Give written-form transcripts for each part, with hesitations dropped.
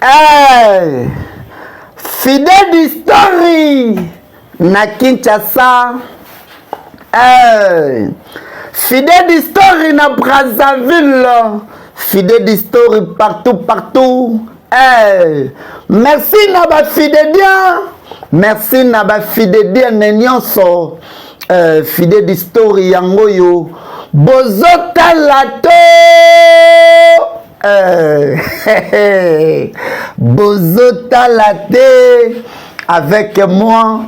Hey, Fidèle Story na Kinshasa. Hey, Fidèle Story na Brazzaville. Fidèle Story partout. Hey, merci na ba fidèle. Merci na ba fidèle nyonso. Fidèle Story yango yo. Bozota lato. Bozota laté avec moi,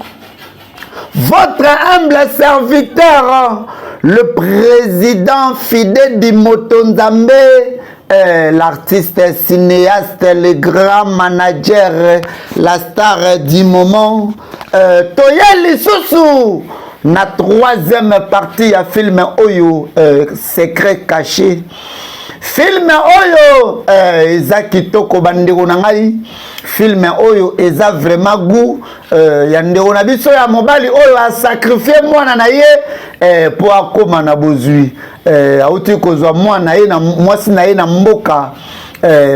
votre humble serviteur, le président Fidèle di Motonzambe, l'artiste cinéaste, le grand manager, la star du moment. Toyeli Soussou, na troisième partie à film Oyo, secret caché. Film Oyo, eza kitoko bandeko na ngai. Film Oyo, eza vraiment goût. Ya ndeko na biso ya mobali Oyo a sacrifié mwana na ye pour akoma na bozui. Auti kozwa mwana ye na mwasi na ye na mboka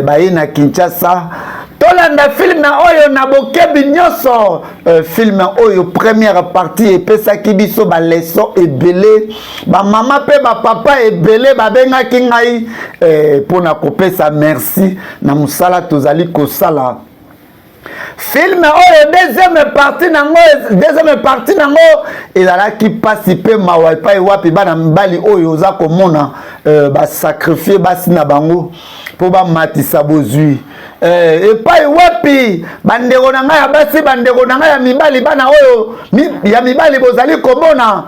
ba ye na Kinshasa. Tolanda film Oyo na bokebi nyonso. Film Oyo première partie epesaki biso ba leçon ebele, ba mama pe ba papa ebele ba benga kingai pona kopesa merci na musala tozali kosala. Film Oyo deuxième partie nango ezalaki pasi pe mawa epai wapi bana mbali Oyo oza komona ba sacrifier basi na bango po ba matisa bozui. Epai wapi bandeko na ngai ya basi bandeko na ngai ya mibali bana Oyo ya mibali bozali komona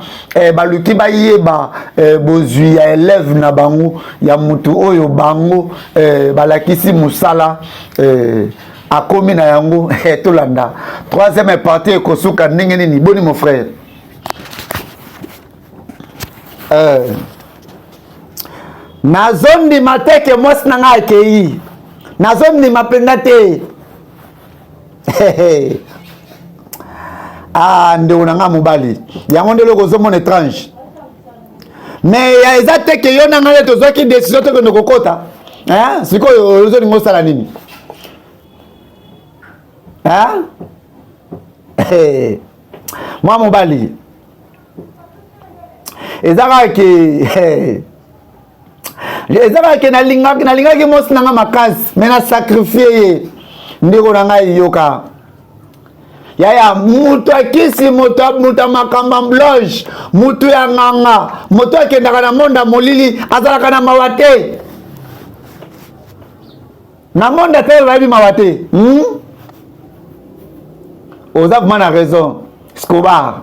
baluki bayeba bozui ya élève na bango ya mutu Oyo bango balakisi musala akomi na yango tolanda. Troisième partie ekosuka ndenge nini boni mon frère. Nazondi mateke mwasi na ngai akei. Nazondi mapenda te. Ah ndeko na ngai mobali. Yango ndelo kozomona étrange. Mais ya eza teke yo na ngai tozwaki décision te ko kokota. Hein? Sikoyo ozo ningo sala nini? Hein? Moi mobali. Ezaka ke nalingaki mosi nanga makasi mais na sacrifier ye ndeko na ngai yoka. Yaya mutu akisi mutu makamba bloge mutu ya nganga mutu akendaka na monda molili azalaka na mawate na monda te babi mawate. Oza vraiment na raison Escobar.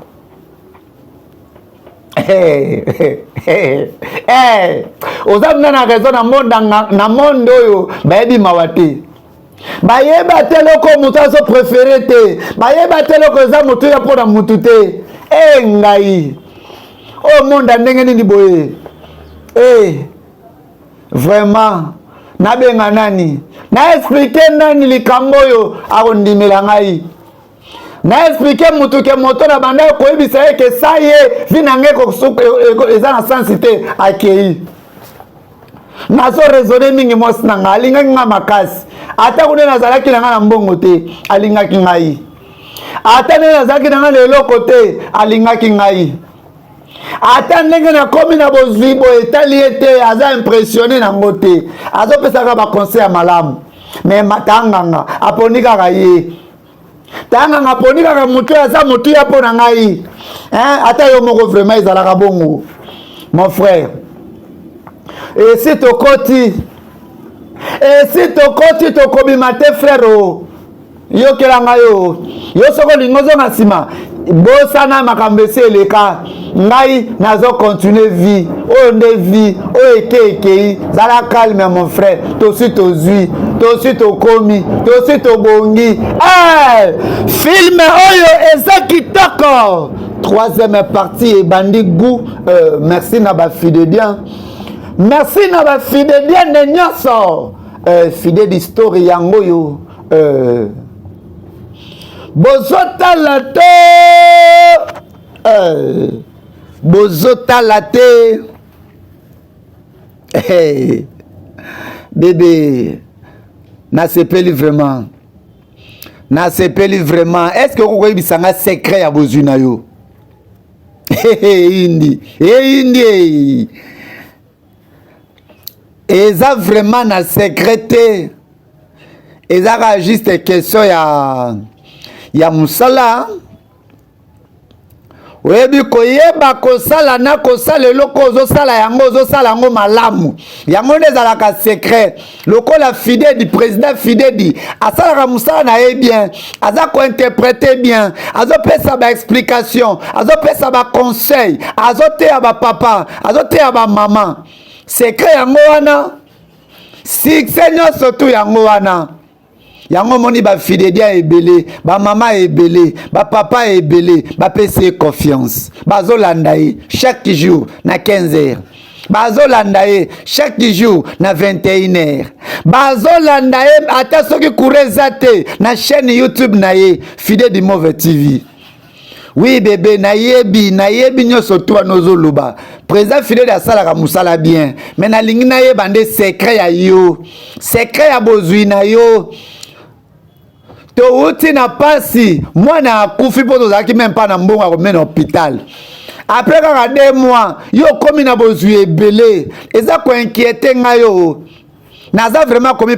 Oza vraiment na raison na monde oyo bayebi mawate. Bayeba te loko mutu azo préféré te. Bayeba te loko eza mutu ya pona mutu te. Ngai. O monde ndenge nini boye. Vraiment nabenga nani? Na expliquer nani likambo oyo akondimela ngai. Na expliquer mutu ke moto na banda koyebisa ye ke sa ye vinange ko eza na sensité akei. Nazo raisonner mingi mosi na nga alingaki nga makasi. Ata kune nazalaki na nga na mbongo te alingaki ngai. Ata nde nazalaki na nga na eloko te alingaki ngai. Ata ndenge na komi na bozwi boye etali ye te aza impressionné nango te. Azopesaka ba conseil ya malamu. Mais matanganga aponi kaka ye. Tanga ngaponi kaka mutu aza mutu ya pona ngai. Ata yo moko vraiment ezalaka bongo. Mon frère. Et si tokoti tokobima te frère yo kelanga yo soko lingozo na sima bosana makambo esi eleka ngai nazo continuer vie oyo nde vie oyo ekei zala calme mon frère tosi tozwi tosi tokomi tosi tobongi film oyo eza kitoko. Troisième partie ebandi goût. Merci na ba fidèle. Merci na ba fidèle ne nyonso. Fidèle Story yango yo bozota lato bozota laté bébé nasepeli vraiment. Nasepeli vraiment. Est-ce que vous avez un secret à vos unayo? Indi. Indi. Et ça vraiment na secrété. Et ça juste question ya musala. Oyebi koyeba kosala na kosala eloko ozosala yango malamu. Yango nezalaka secret. Lokola fidèle du président fidèle asalaka musala na ye bien, aza ko interpréter bien, azopesa ba explication, azopesa ba conseil, azoteya ba papa, azoteya ba maman. Secret yango wana. Si Seigneur surtout yango wana. Yango moni ba fidèlia ebele, ba mama ebele, ba papa ebele, ba pese confiance. Bazo landaye chaque jour na 15h. Bazo landaye chaque jour na 21h. Bazo landaye ata soki kurezate na chaîne YouTube na ye Fidèle du Mauvais TV. Oui bébé na yebi nyoso to nozo luba. Président Fidèle asalaka musala bien. Mais na lingi na ye bande secret ya yo. Secret ya bozui na yo. Touti na pasi, moi na koufi po tozaki même pas na mbongo a remene hôpital. Après kaka 2 mois, yo komi na bozui ebele, eza ko inquiéter nga yo. Naza vraiment komi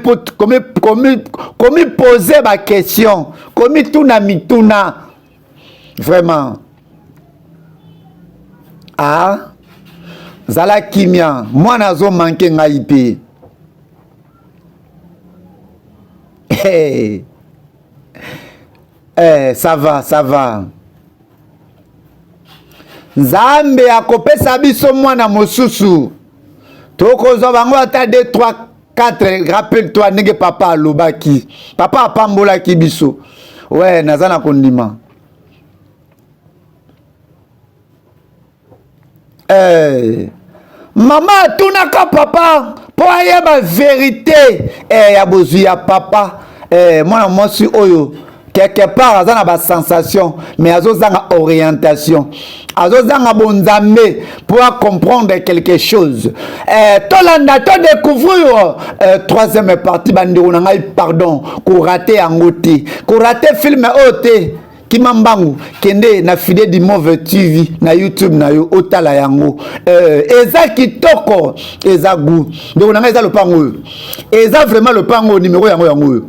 poser ba question, komi tuna mituna. Vraiment. Ah, zala kimia, moi nazo manquer nga ipe. Hey. Ça va, ça va. Nzambe akopesa biso mwana mosusu. Toko zo bango ata 2 3 4 rappelle-toi nenge papa alobaki. Papa apambola ki biso. Ouais, nazana kondima. Maman tunaka papa pour ayeba vérité ya bozu ya papa. Mwana mosi oyo quelque part azana ba sensation mais azozanga orientation azozanga bonzambe pour comprendre quelque chose tolanda to découvrir troisième partie bandiro na ngai pardon ko rater yangote ko rater film ote kimambangu kende na Fidèle du Mauvais TV na YouTube na yo otala yango eza kitoko eza goût donc na ngai eza le pango eza vraiment le pango numéro yango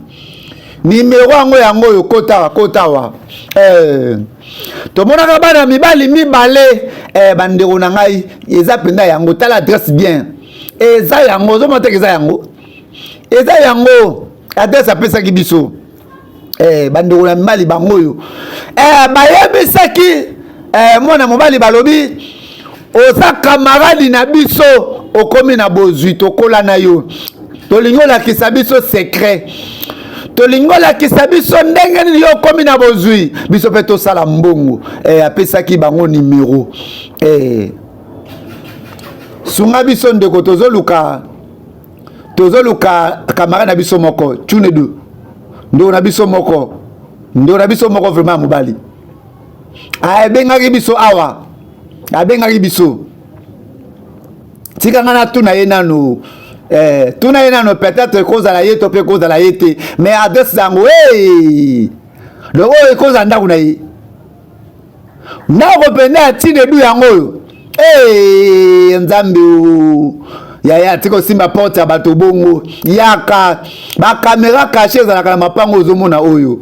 numéro yango yo kotawa to monaka bana mibali mibale bandeko na ngai eza penda yango tala adresse bien eza yango zo moteka eza yango adresse apesa ki biso bandeko na mibali bango yo bayebisaki mwana mobali balobi oza camarade na biso okomi na bozwi tokola na yo tolingo lakisa biso secret tolingola kisabiso ndenge ni yo komi na bozui biso pe to sala mbongo apesaki bango numéro sunga biso ndeko tozoluka camarade na biso moko tune du ndo na biso moko vraiment mobali abengaki biso awa abengaki biso tika ngana tuna ye nanu tuna ye nano peut-être koza la yeto pe koza la yete mais adresse zango le oyo koza ndaku na ye ndako pende atine du yango nzambe ya tiko simba porte ya bato bongo yaka ba caméra cachée ezalaka na mapango ozomona oyo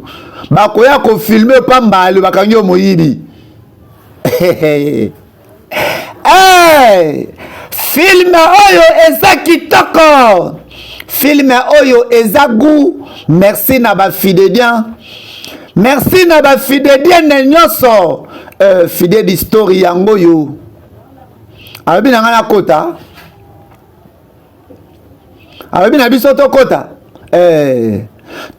bakoya ko filmer pambalo bakangi yo moyibi film oyo eza kitoko film oyo eza goût merci na ba fidélien merci na ba fidélien nyonso fidèle d'histoire yango yo alobi na ngana kota alobi na biso to kota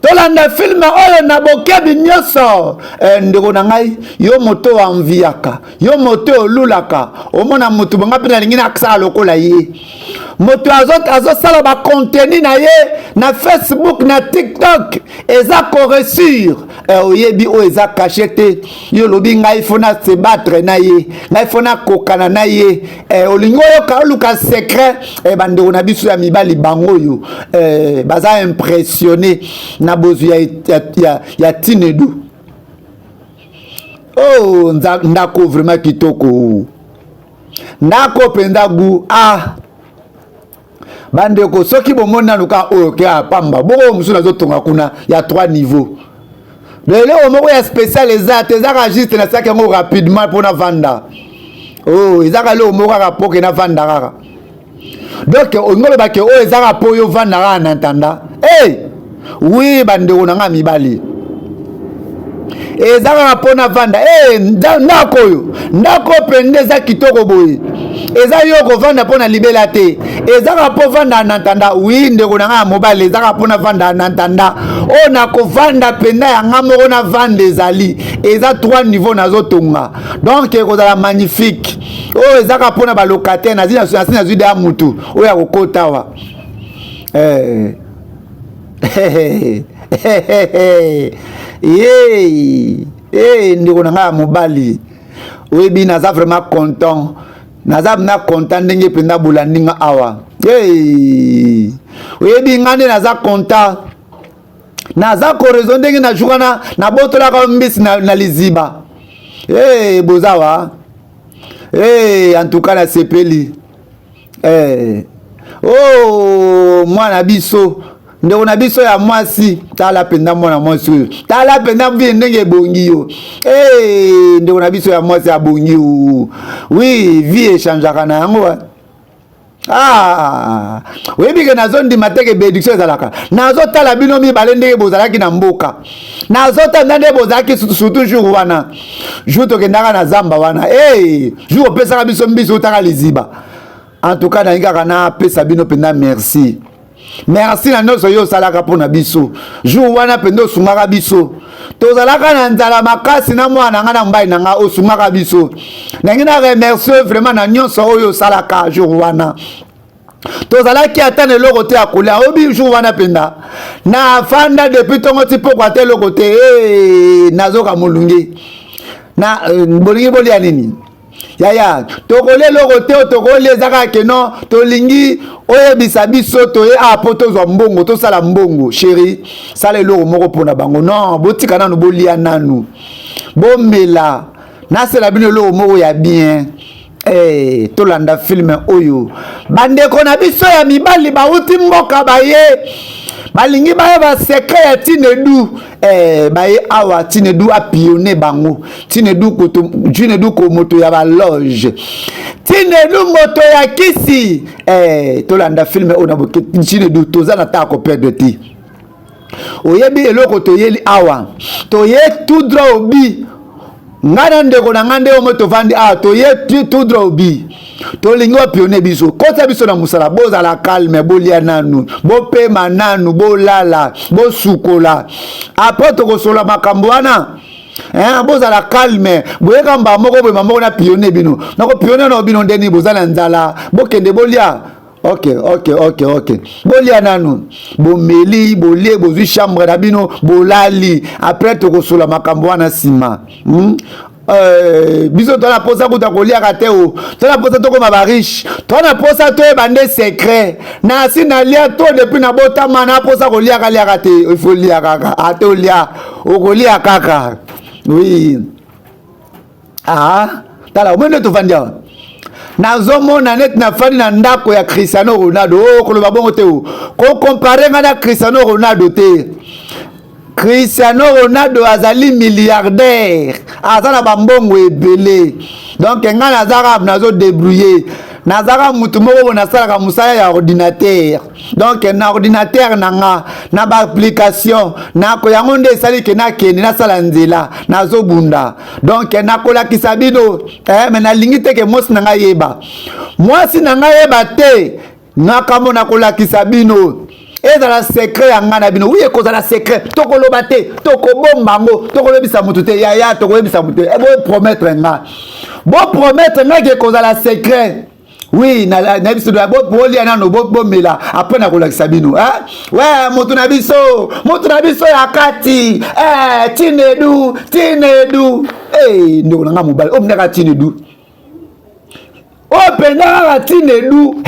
tolanda film oyo na bokebi nyonso ndeko na ngai yo moto anviaka yo moto olulaka omona mutu bonga pena lingina aksa lokola ye moto azosala ba contenu na ye na Facebook na TikTok eza correction oyebi o eza caché te yo lobi ngai fona se battre na ye ngai fona kokana na ye olingo yo ka luka secret bandeko na biso ya mibali bango yo baza impressionné na bozu ya Tinedu. Oh ndako vraiment kitoko ndako penda gu bandeko soki bomona luka oyo ke apamba boko musuna zotonga kuna ya 3 niveaux lelo omoko ya spécial ezate ezaka juste na saki yango rapidement pona vanda ezaka le omoko kaka poke na vanda kaka donc ongolo bake oyo ezaka po yo vanda kaka na ntanda oui bandeko nanga mibali ezaka pona vanda ndako oyo ndako pende eza kitoko boye eza yo kovanda pona libela te ezaka po vanda na ntanda oui ndeko nanga mobali ezaka pona vanda na ntanda o na kovanda penda yanga moko na vanda ezali eza 3 niveaux nazotonga donc ekozala magnifique o ezaka pona balocataire na zide ya mutu oyo ya kokota wa ndeko nanga mobali oyebi naza vraiment content naza content ndenge penda bolandinga awa oyebi nga nde naza content naza korezo ndenge na jukana na botolaka mbisi na liziba bozawa en tout cas na sepeli mwana biso ndeko na biso ya mwasi tala penda mwana mwasi oyo tala penda vie ndenge bongi yo ndeko na biso ya mwasi ya bongi yo oui vie echangeaka na yango oyebi ke nazondima teke bédiction ezalaka nazotala bino mibale ndenge bozalaki na mboka nazotanda nde bozalaki surtout jour wana jour tokendaka na zamba wana jour opesaka biso mbisi otaka liziba en tout cas nayingaka napesa bino penda merci na nyonso yo osalaka mpona biso jour wana pende osungaka biso tozalaka na nzala makasi na mwana nanga na mobali nanga osungaka biso nangi na remercie vraiment na nyonso oyo osalaka jour wana tozalaki ata na eloko te ya kolia obi jour wana penda na fanda depuis ntongo ti pokwa te eloko te nazoka molunge na bolingi bolia nini yaya tokolia eloko te tokolia ezaka keno tolingi oyebisa biso toye po tozwa mbongo tosala mbongo chéri sala eloko moko mpona bango non botika nanu bolia nanu bomela nasela bino eloko moko ya bien tolanda filme oyo bandeko na biso ya mibali bauti mboka baye balingi bayeba secret ya Tinedu baye awa Tinedu apionne bango Tinedu ko moto ya ba loge Tinedu moto ya kisi tolanda filme ona boke Tinedu tozana ta ko perdre ti oyebi eloko toyeli awa toye tout droit obi ngana ndeko na ngande o moto vandi toye tout droit obi tolingi opionne biso kota biso na musala bozala calme bolia nanu bopema nanu bolala bosukola après tokosola makambo wana bozala calme boyeka mba moko boye moko na pionne bino nako pionne na bino ndeni bozala nzala bokende bolia ok bolia nanu bomeli bolie bozwi chambre na bino bolali après tokosola makambo wana sima biso tona posa kuta koliaka te tona posa tokoma bariche tona posa toyeba nde secret na si nalia to depuis na botama na posa koliaka te ifo lia kaka ate olia okolia kaka oui tala omende tovandi awa nazomona net na fani na ndako ya Cristiano Ronaldo koloba bongo te ko comparer nga na Cristiano Ronaldo te Cristiano Ronaldo azali milliardaire azala bambongo ebele donc nga nazaka nazo débrouiller nazaka mutu moko nasalaka musala ya ordinateur donc na ordinateur nanga na ba application na ko yango nde esali ke na kende na sala nzela nazo bunda donc na kolakisa bino mais na lingi te ke mosi nanga yeba mwasi nanga yeba te na kamo na kolakisa bino ezala secret ya ngana bino oui ekozala secret tokoloba te tokobomba ngo tokolobisa mutu te ya tokolobisa mutu bo promettre nga ke ekozala secret Oui, na biso la boli ana no bomela après na kolakisa bino hein. Ouais, moto na biso ya kati tinedu ndeko nanga mobali o mnaka tinedu o penda na tinedu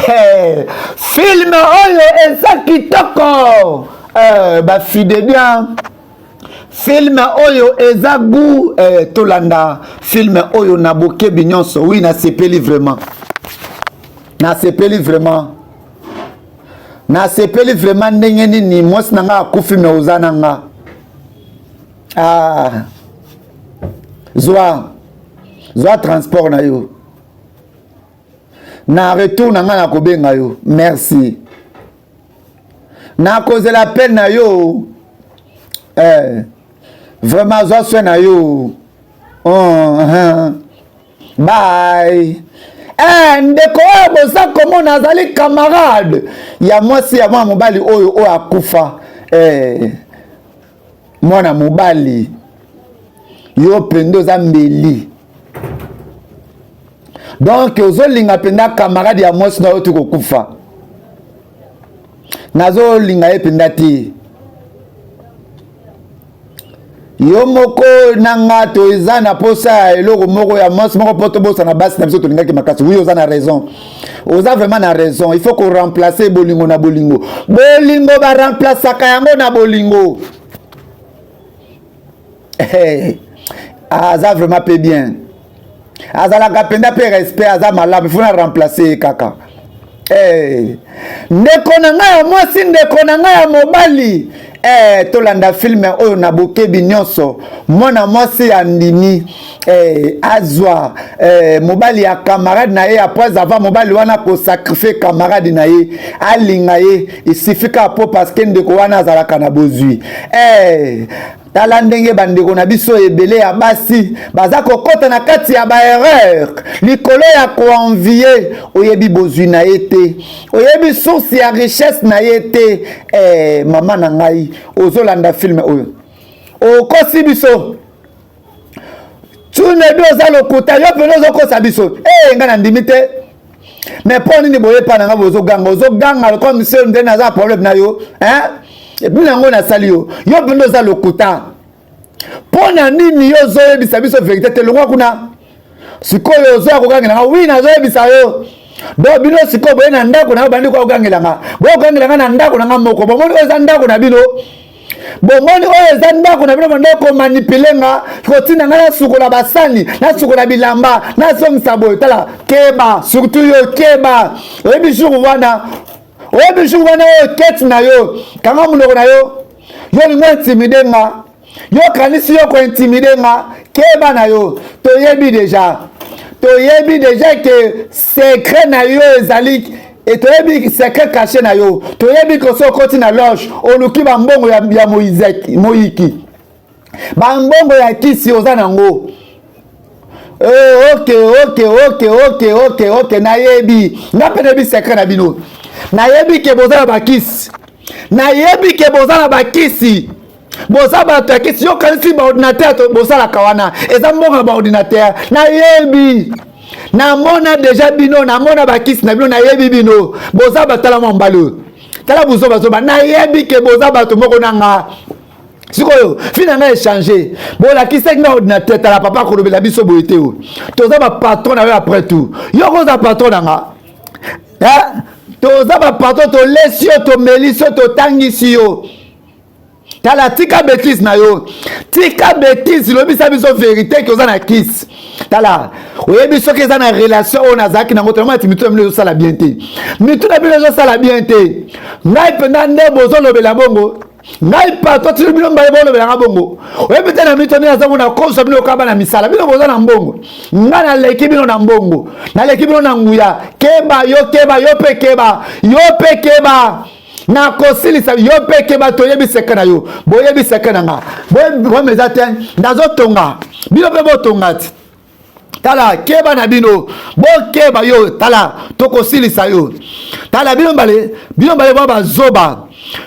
film oyo eza kitoko ba fide bien film oyo eza goût tolanda film oyo na bokebi nyonso oui na sepeli vraiment na sepeli vraiment ndenge nini mwasi na nga akufi me oza na nga zwa transport na yo na retour na nga na kobenga yo merci na kozela peine na yo vraiment zwa soin na yo bye ndeko oyo boza komona azali camarade ya mwasi ya mwana mobali oyo akufa mwana mobali yo pende oza mbeli donc ozolinga penda camarade ya mwasi na oyo tukokufa nazolinga ye penda te yo moko nanga to eza na posa eloko moko ya mwasi moko poto bosa na basi na biso tolingaki makasi oui oza na raison oza vraiment na raison il faut qu'on remplacer bolingo na bolingo ba remplaçaka yango na bolingo aza vraiment peu bien azalaka penda pe respect aza malamu il faut na remplacer kaka ndeko na ngai ya mwasi ndeko na ngai ya mobali tolanda filme oyo na bokebi nyonso mwana mwasi ya ndimi azwa mobali ya camarade na ye après avant mobali wana kosakrifie camarade na ye alinga ye isifika po parce que ndeko wana azalaka na bozwi tala ndenge bandeko na biso ebele ya basi baza kokota na kati ya baerreur likolo ya koenvie oyebi bozwi na ye te oyebi source ya richesse na ye te mama na ngai ozolanda filme oyo okosi biso tune bi oza lokuta yo pene ozokosa biso ngai na ndimi te mais mpo nini boyepa na ngai ozoganga comme se nde naza problème na yo epuis nango nasali yo pene oza lokuta mpo na nini yo ozoyebisa biso vérité te longwa kuna sikoyo ozoya kokangela nga wi nazoyebisa yo do bino sikoyo boye na ndako na yo bandi kokangela nga boye kokangela nga na ndako na nga moko bomoni oyo eza ndako na bino bomoni oyo eza ndako na bino bandi komanipule nga kotina nga nasukola basani nasukola bilamba nasongisa boye tala keba surtout yo keba oyebi jour wana oyo keti na yo kanga munoko na yo lingo intimide nga yo kanisi yo kointimide nga keba na yo toyebi déjà que secret na yo ezali et toyebi secret caché na yo toyebi ko so koti na loge oluki bambongo ya moyiki bambongo ya kisi oza nango ok nayebi nga mpe nayebi secret na bino nayebi ke boza na bakisi boza bato ya kisi yo kanisi baordinateur bosalaka wana eza mbongo ya baordinateur nayebi namona deja bino namona bakisi na bino nayebi bino boza batala mwa mbalo tala buzo bazoba nayebi ke boza bato moko nanga sikoyo fina nga échanger bolakisaki na ordinateur tala papa kolobela biso boye te o toza bapatron na yo après tout yo koza patron nanga toza bapatron tolesi yo tomelisi yo totangisi yo tala tika bêtise na yo tika bêtise lobisa biso vérité ke oza na kisi tala oyebi soki eza na relation oyo nazalaki nango tellement ati mitu na bino ezosala bien te mitu na bino ezosala bien te ngai mpenza nde bozolobela bongo ngai pato tino bino mbaye bolobelanga bongo oyebi te na mitu nde naza mona kosa bino okaba na misala bino boza na mbongo ngai naleki bino na mbongo naleki bino na nguya keba yo mpe keba na kosilisa yo mpe keba toyebi seke na yo boyebi seke na nga bomeza te nazotonga bino mpe botonga ti tala keba na bino bokeba yo tala tokosilisa yo tala bino mbale bo bazoba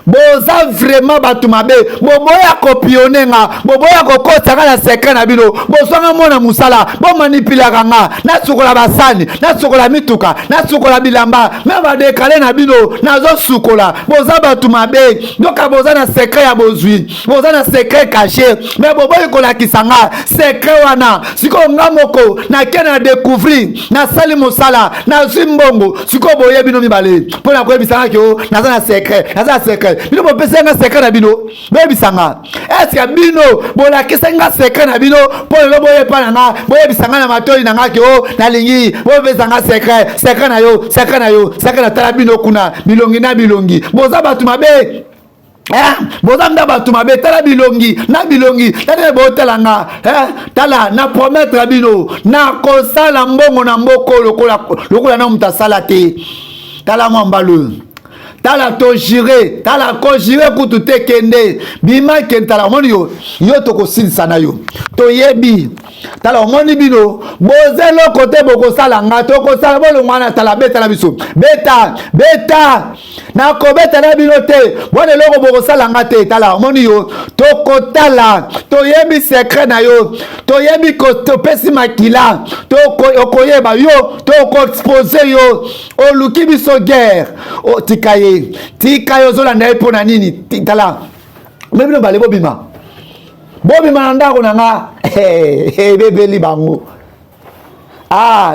boza vraiment batu mabe boboya kopionner nga boboya kokotaka na secret na bino bosanga mona musala bo manipulaka nga na sukola basani na sukola mituka na sukola bilamba même ba décaler na bino nazo sukola boza batu mabe donc boza na secret ya bozwi boza na secret caché mais boboyi kolakisa nga secret wana siko nga moko na kena découvrir na sali musala na zimbongo siko boye bino mibale pona ko ebisanga ke naza na secret bino bopesa nga secret na bino bebisanga est-ce que bino bolakisa nga secret na bino pona boye pa na nga boye bisanga na matoi na nga ke na lingi bopesa nga secret na yo na tala bino kuna bilongi na bilongi boza batu mabe boza nda batu mabe tala bilongi na bilongi tala botala nga tala na promettre bino na kosala mbongo na mboko lokola na mutasala te tala mwambalo tala to jire tala ko jire kutu te kende bima ken tala moni yo toko silisa na yo to yebi tala moni bino bozelo kote boko sala nga to ko sala bolo mwana tala beta na biso beta na ko beta na bino te bone loko boko sala nga te tala moni yo to ko tala to yebi secret na yo to yebi ko to pesi makila to ko okoyeba yo to ko expose yo o luki biso guerre o tikaye tika yo zolanda epo na nini tala mebino bale bobima na ndako na nga bebeli bango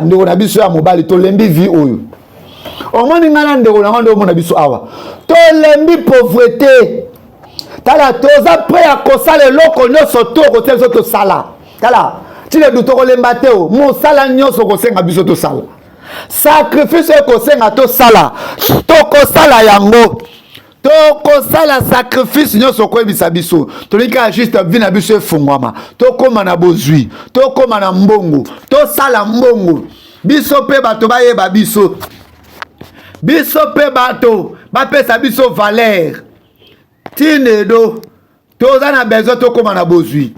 ndeko na biso ya mobali tolembi vi oyo omoni nga na ndeko na nga ndo omona biso awa tolembi pauvreté tala toza prêt ya kosala eloko nyonso to kotia biso tosala tala tile du tokolemba te o mosala nyonso kosenga biso tosala sacrifice ekosenga tosala tokosala yango tokosala sacrifice nyonso koyebisa biso tolika juste vi na biso efungwama tokóma na bozwi tokóma na mbongo tosala mbongo biso mpe bato bayeba biso mpe bato bapesa biso valeur tinedo toza na besoin tokóma na bozwi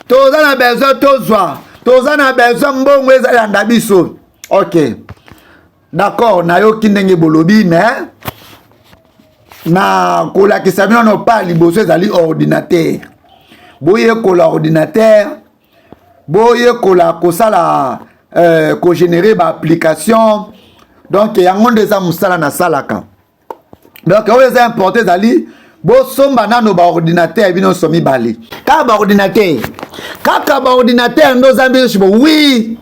toza na besoin tozwa toza na besoin mbongo ezalanda biso. Ok, d'accord, nayoki ndenge bolobi mais na kolakisa bino no pa liboso ezali ordinateur boye kola ordinateur boye kola kosala ko générer ba application donc yango ndeza musala na salaka donc oyo eza important ezali bosomba nano ba ordinateur bino somi bale kaka ba ordinateur ndo zambi shibo oui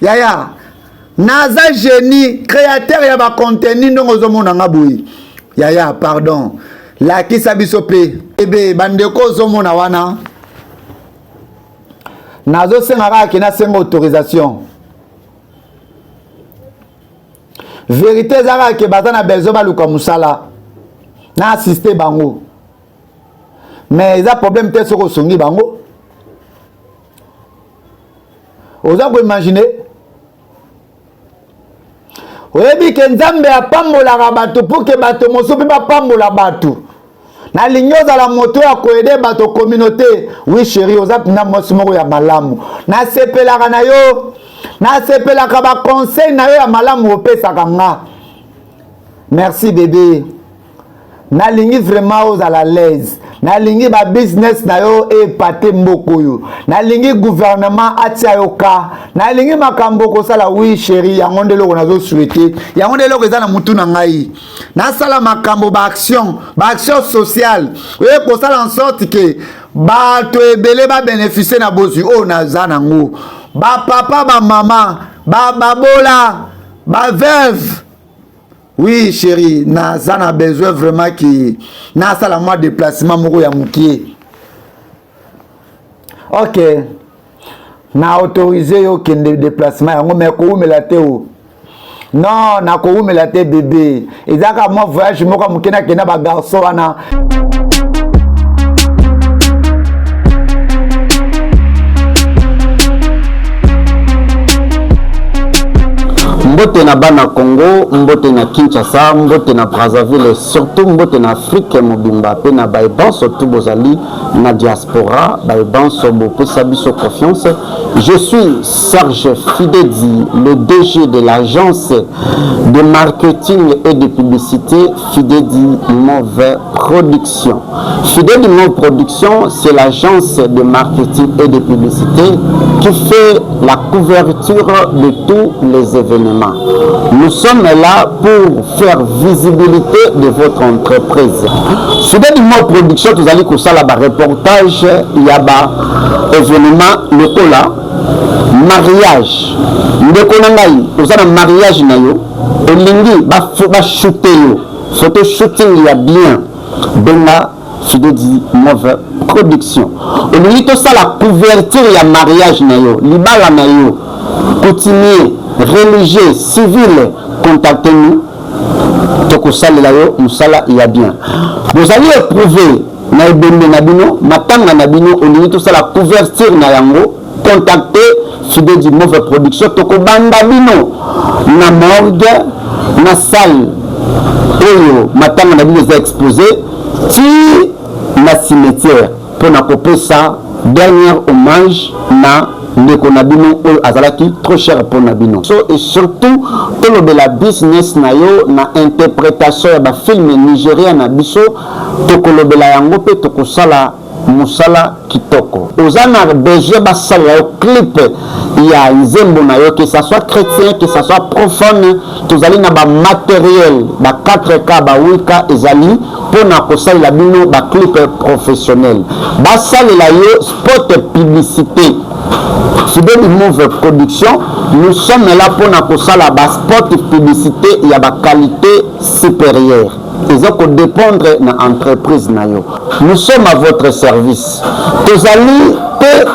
yaya naza génie créateur ya ba contenu ndongo zomona ngaboyi yaya pardon la kisa biso pe ebe bandeko zomona wana nazo senga ka kina senga autorisation vérité zaka ke bazana bezo baluka musala na assister bango mais ça problème te soko songi bango oza ko imaginer oyebi ke nzambe apambolaka bato pour que bato mosusu mpe bapambola bato na lingi ozala moto ya koede bato communauté oui chéri oza mpina mwasi moko ya malamu nasepelaka na yo nasepelaka baconseil na yo ya malamu opesaka nga merci bébé nalingi vraiment ozala l'aise nalingi ba business na yo epate mboko yo nalingi gouvernement atia yo ka nalingi makambo kosala oui chéri yango nde loko nazo souhaiter yango nde loko eza na mutu na ngai nasala makambo ba action sociale oye kosala en sorte que bato ebele ba bénéficier na bozwi o naza nango ba papa ba mama ba babola ba veuve. Oui chérie, naza na besoin vraiment qui na sala moi déplacement moko ya mukie. OK. Na autorisé yo kende déplacement yango mais ko umela te o. Non, na ko umela te bébé. Ezaka moi voyage moko mukie na kena ba garçon wana. Mbote na bana Congo, mbote na Kinshasa, mbote na Brazzaville, surtout mbote na Afrique mobimba pe na baiban surtout bozali na diaspora, baiban sobo pe sabiso confiance. Je suis Serge Fidedi, le DG de l'agence de marketing et de publicité Fidedi Move Production. Fidedi Move Production, c'est l'agence de marketing et de publicité qui fait la couverture de tous les événements. Nous sommes là pour faire visibilité de votre entreprise. Fidedi Move Production, vous allez que ça là, reportage, il y a événement locaux là. Mariage ndeko na ngai ozana mariage na yo olingi ba shooter yo photo shooting ya bien benga Fidedi Move Production olingi to ça la couverture ya mariage na yo libala na yo coutumier religieux civil contactez-nous toko salela yo musala ya bien vous allez éprouver na ebembe na bino matanga na bino olingi to ça la couverture na yango contacter Fidedi Move Production toko banda bino na morgue na salle oyo matanga na bino za exposé ti na cimetière pour na kopesa dernier hommage na ndeko na bino oyo azalaki trop cher pour na bino so et surtout tolobela business na yo na interprétation ya ba film nigérien na biso tokolobela yango pe tokosala musala kitoko ozana besoin basala yo clip ya nzembo na yo que ça soit chrétien que ça soit profane tozali na ba matériel ba 4K ba 8K ezali pona kosalela bino ba clip professionnel basalela yo spot publicité Fidedi Move Production nous sommes là pona kosala ba spot publicité ya ba qualité supérieure. Ils ont dépendre de l'entreprise. Nous sommes à votre service. Vous allez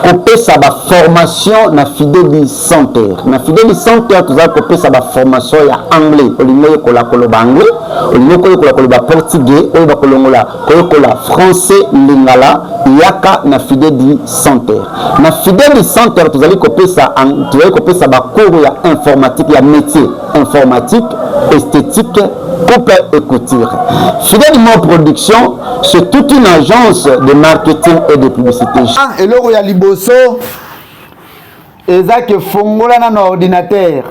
couper sa formation na Fidedi Center. Na Fidedi Center, vous allez couper sa formation en anglais. Vous allez couper anglais, vous allez couper portugais, vous allez couper français, lingala, yaka na Fidedi Center. Na Fidedi Center, vous allez couper sa cours ya informatique, ya métier informatique, esthétique, coupe et couture. Fidedi Move Production, c'est toute une agence de marketing et de publicité. Et là, il y a liboso, et ça que fongola na no ordinateur,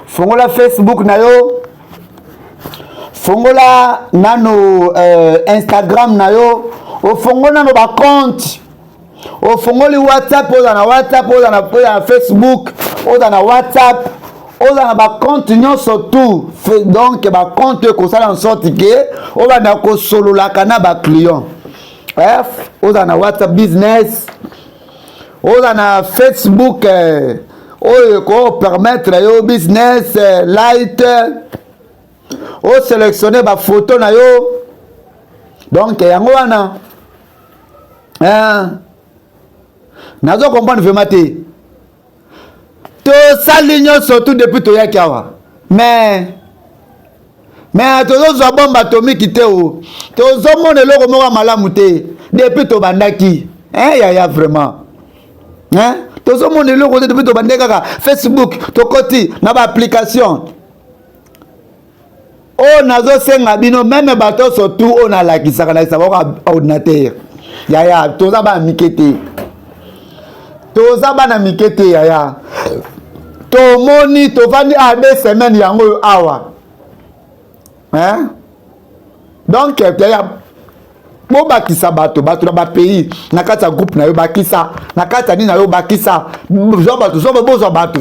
fongola Facebook na yo, fongola na no Instagram na yo, o fongola no ba compte, o fongoli WhatsApp, o na WhatsApp, o na Facebook, o na WhatsApp. On a un compte surtout donc un compte que ça en sorte que on va na solo la kana ba client bref on a un WhatsApp business on a un Facebook on permettre yo business light on sélectionner ba photo na yo donc yango wana nazo comprendre vraiment te to saligno surtout depuis to yakawa mais tozo bomba atomique te o tozo mona eloko moko malamu te depuis to bandaki ya vraiment tozo mona eloko te depuis to bandaki kaka Facebook to koti na ba application o nazo senga bino même bato surtout on a la kisaka na sa ordinateur ya toza ba mikete toza bana mikete ya to moni to vandi a 2 semaines yango awa donc ya bo bakisa bato na ba pays na kata groupe na yo bakisa na kata ni na yo bakisa zo bozo bato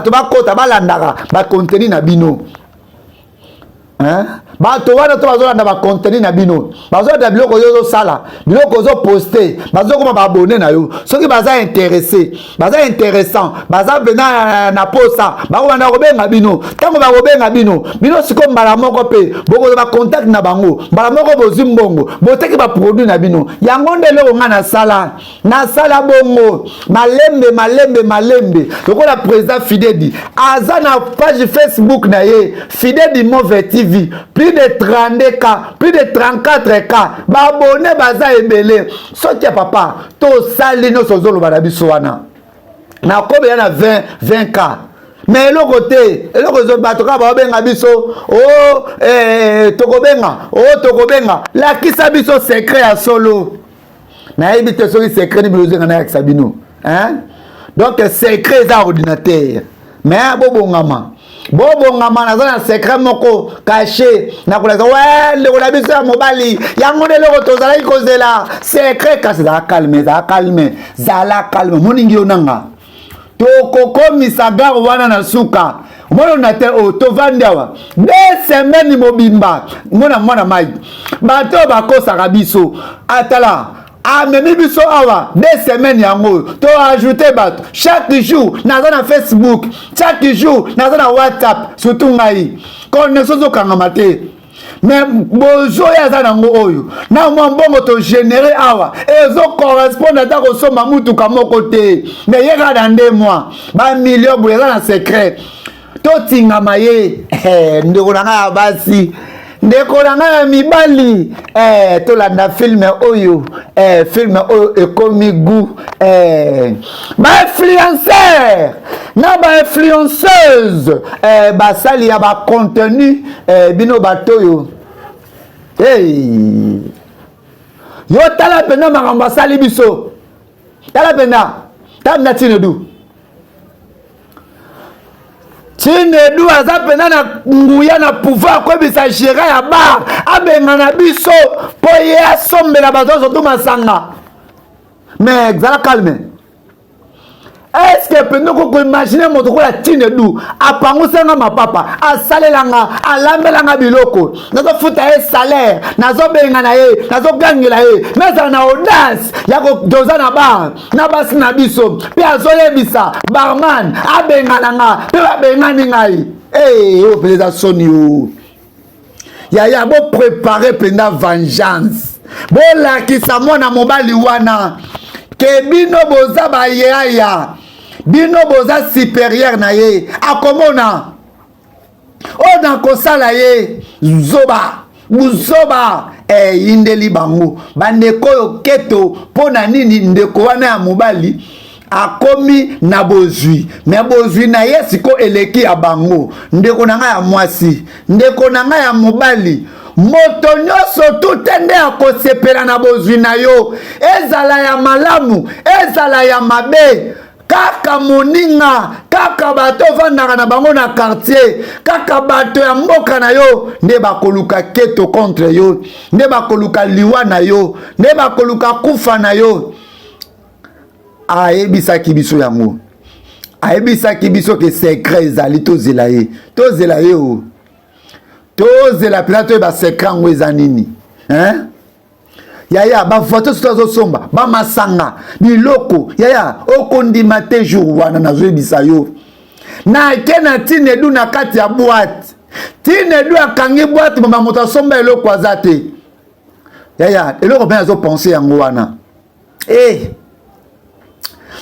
bakota balandaka ba contenu na bino bato wana to bazolanda ba contenu na bino bazolanda biloko yo sala biloko zo poster bazokoma ba abonné na yo soki baza intéressé baza intéressant baza vena na posa bakobanda kobenga bino tango bakobenga bino siko mbala moko pe boko ba contact na bango mbala moko bozimbongo boteki ba produit na bino yango ndelo nga na sala bongo malembe lokola président Fidedi aza na page Facebook na ye Fidedi Move TV plus de 32K, plus de 34K, ba abonné baza ebele. Sotia papa, to sali no sozolo barabiso wana. Na kobe yana 20K. mais le côté zo batoka ba benga biso tokobenga la kisa biso secret à solo na ebite so secret ni biso ngana ya sabino hein donc secret za ordinateur mais bobongama na secret moko caché na kulaza ouais le kola biso ya mobali yango de loko tozala ikozela secret kasi za calme moningi onanga tokokomisa gare wana na suka mwana na te tovandwa 2 semaines mobimba mwana mai bato bakosaka biso atala amemi biso awa 2 semaines yango to ajouter bato chaque jour naza na Facebook chaque jour naza na WhatsApp surtout ngai connexion zokangama te mais bozo ya za nango oyo na mwa mbongo to générer awa ezo correspond ata kosomba mutuka moko te mais yeka na 2 mois ba million boye na secret to tingama ye ndeko na nga basi ndeko na nga ya mibali tolanda filme oyo ekomi gu ba-influenceur na ba-influenceuse basali ya bacontenu bino batoyo yo tala pena makambo asali biso tala pena Tinedu Tinedu aza pena na nguya na pouvoir kwebisa gérant ya bar abenga na biso po ye asombela bato surtout masanga mais zala calme. Est-ce que pena ko imaginer moto ko la Tinedu apangusanga mapapa asalelanga alambelanga biloko nazo futa ye salaire nazo benga na ye nazo gangela ye meza na audace ya ko doza na bar na basi na biso pe azoyebisa barman abenga nanga pe abenga ningai o peleza soni o ya bo préparer penda vengeance bo la kisa mwana mobali wana ke bino boza ba yaya bino boza supérieur na ye akomona ona kosala ye buzoba indeli bango bandeko yo keto pona nini ndeko wana ya mobali akomi na bozwi me bozwi na ye siko eleki ya bango ndeko na nga ya mwasi ndeko na nga ya mobali moto nyonso tutende akosepela na bozwi na yo ezala ya malamu ezala ya mabe kaka moninga kaka bato vandaka na bango na quartier kaka bato ya mboka na yo nde bakoluka keto contre yo nde bakoluka liwa na yo nde bakoluka kufa na yo ayebisaki biso yango ayebisaki biso ke secret ezali tozela ye o tozela pena toyeba secret yango eza nini hein yaya bavoto soto somba ba masanga biloko yaya okondima te jour wana nazoyebisa yo na kena Tinedu na kati ya boîte Tinedu akangi boîte mama moto asomba eloko aza te yaya eloko mpe azopense yango wana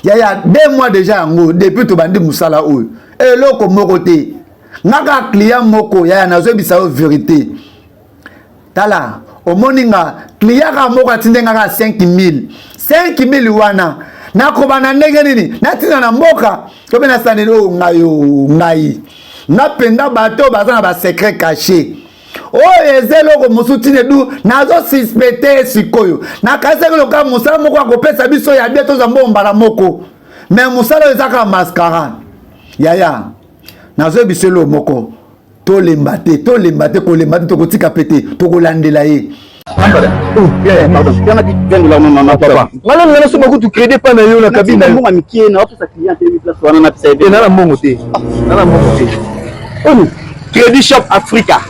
yaya 2 mois déjà yango depuis tobandi musala oyo eloko moko te ngaka client moko yaya nazoyebisa yo vérité tala omoninga client ka moko atindenga ka 5000 wana nakobana ndenge nini natina na mboka tobe na saneni oyo ngai napenda bato baza na ba secret caché oyo ezeloko mosu Tinedu nazo suspecte sikoyo nakasaki loka musala moko akopesa biso ya bie toza mbombala moko mais musala oyo ezaka mascara yaya nazo biselo moko tolemba te kolemba te tokotika pete tokolandela ye tu crédit pas na yo na cabine na mikie na opesa client te place wana na pesa ebe na mbongo te Crédit Shop Africa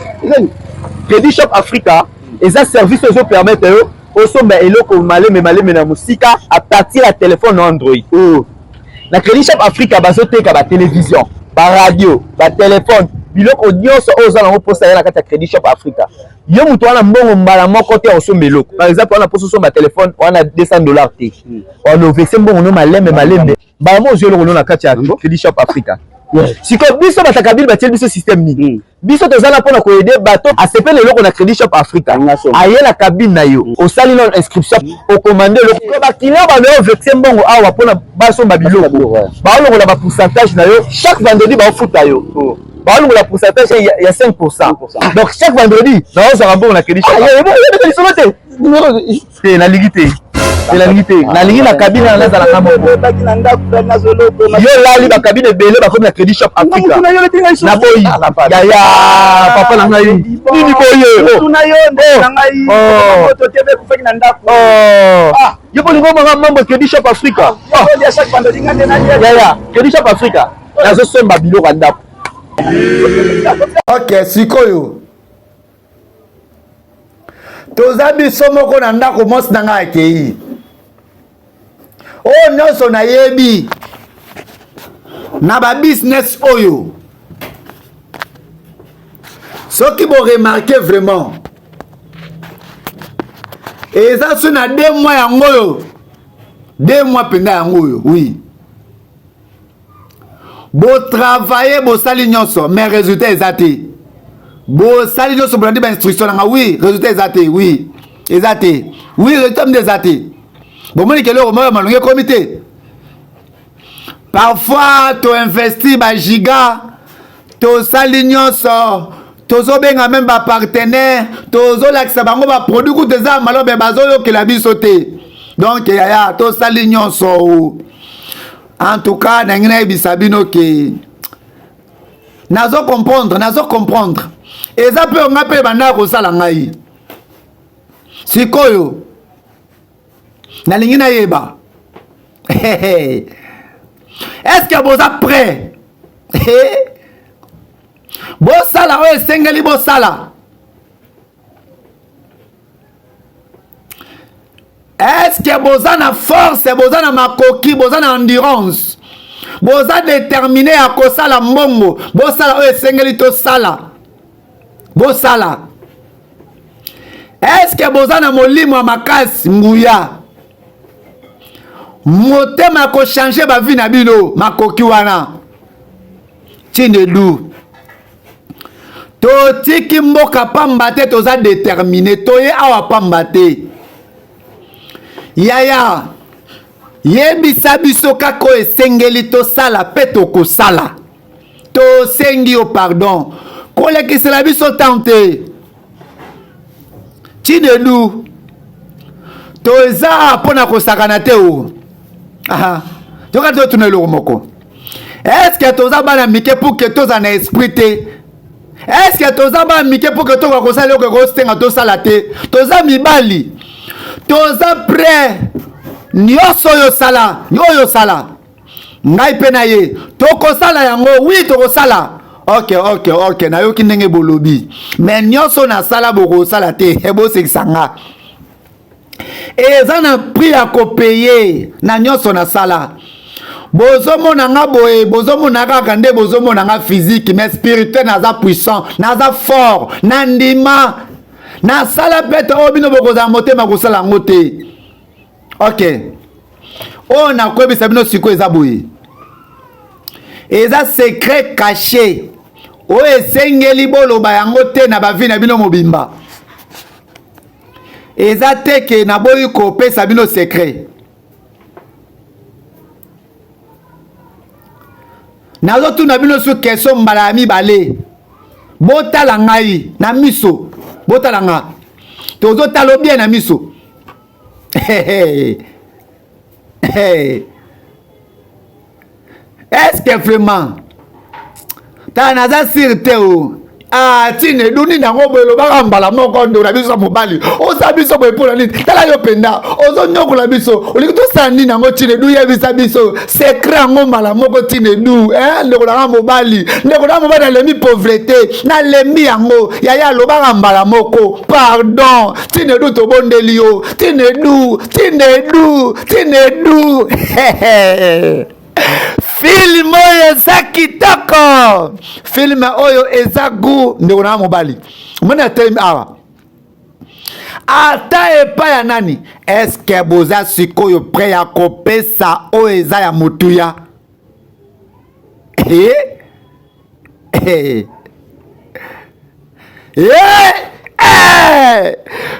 Crédit Shop Africa eza service ozo permettre yo osomba eloko maleme na musika à partir ya téléphone Android na Crédit Shop Africa bazoteka ba télévision ba radio ba téléphone biloko nyonso oza na posa ya na kati ya Crédit Shop Africa yo mutu wana mbongo mbala moko te osomba eloko par exemple wana poso somba téléphone wana $200 te on ovese mbongo no maleme ba mo zelo na kati ya Crédit Shop Africa siko biso batakabili batie biso système nini biso tozala mpona koyede bato asepele eloko na Credit Shop Africa ayela kabine na yo osali na inscription okomande eloko bakilio bameyo vexe mbongo awa mpona basomba biloko baolongola bapourcentage na yo chaque vendredi baofuta yo baolongola pourcentage ya 5%. Donc chaque vendredi naozala mbongo na Credit Shop lisolo te nalingi te nalingi na kabine na nazalaka moko yo lali bakabine ebele bakomi na Credit Shop Africa na boyi yaya papa na ngai nini boye yo bolingo manga mambo Credit Shop Africa yaya Credit Shop Africa nazosomba biloko ya ndako. Ok, sikoyo toza biso moko na ndako mosi na ngai akei oyo nyonso nayebi na babusiness oyo soki boremarke vraiment eza so na 2 mois yango oyo 2 mois mpenza yango oyo oui botravaye bosali nyonso mais résultat eza te bosali nyonso bolandi bainstruction nanga oui résultat eza te oui eza te oui résultat mde eza te bomoni keloko moko malongi ekomi te parfois toinvesti bagiga tosali nyonso tozobenga meme bapartenaire tozolakisa bango baproduit kutu eza malobe bazoyokela biso te donc yaya tosali nyonso. En tout cas, nayebisa bino ke nazo comprendre eza pe nga pe banda kosala ngai sikoyo nalingi nayeba est-ce que boza prêt bosala oyo esengeli bosala est-ce que boza na force boza na makoki boza na endurance boza déterminé à kosala mbongo bosala oyo esengeli tosala bosala est-ce que boza na molimo ya makasi nguya motema ya kochange bavi na bino makoki wana Tinedu totiki mboka pamba te toza déterminé toye awa pamba te yaya yebisa biso kaka oyo esengeli tosala mpe tokosala tosengi yo pardon kolekisela biso tante Tinedu toza mpona kosakana te o toka totuna eloko moko est-ce que toza bana mike pour que toza na esprit te est-ce que toza bana mike pour que toka kosala eloko ekosenga tosala te toza mibali toza prêt nyonso oyo sala ngai mpe na ye tokosala yango oui tokosala ok nayoki ndenge bolobi mais nyonso nasala bokosala te ebosekisa nga eza na prix ya kopeye na nyonso nasala bozomona nga boye bozomona kaka nde bozomona nga physique mais spirituel naza puissant naza fort na ndima nasala pete oyo bino bokozala motema kosala yango te ok oyo nakoyebisa bino sikoyo eza boye eza secret caché oyo esengeli boloba yango te na bavi na bino mobimba eza teke naboyi kopesa bino secret nazotuna bino su keso mbala ya mibale botala ngai na miso botala nga tozotala bien na miso est-ce que vraiment ta naza sir te o Tinedu ni nango boye lobaka mbala moko ndo na biso mobali oza biso boye mpona nini tala yo penda ozonyokola biso olingi tosala nini nango Tinedu yebisa biso secret yango mbala moko Tinedu ndeko nanga mobali nalemi pauvreté nalembi yango yaya lobaka mbala moko pardon Tinedu tobondeli yo Tinedu film oyo eza kitoko filme oyo eza gu ndeko na mobali omoni atelemi awa ata epai ya nani eske boza sikoyo pre ya kopesa oyo eza ya motuya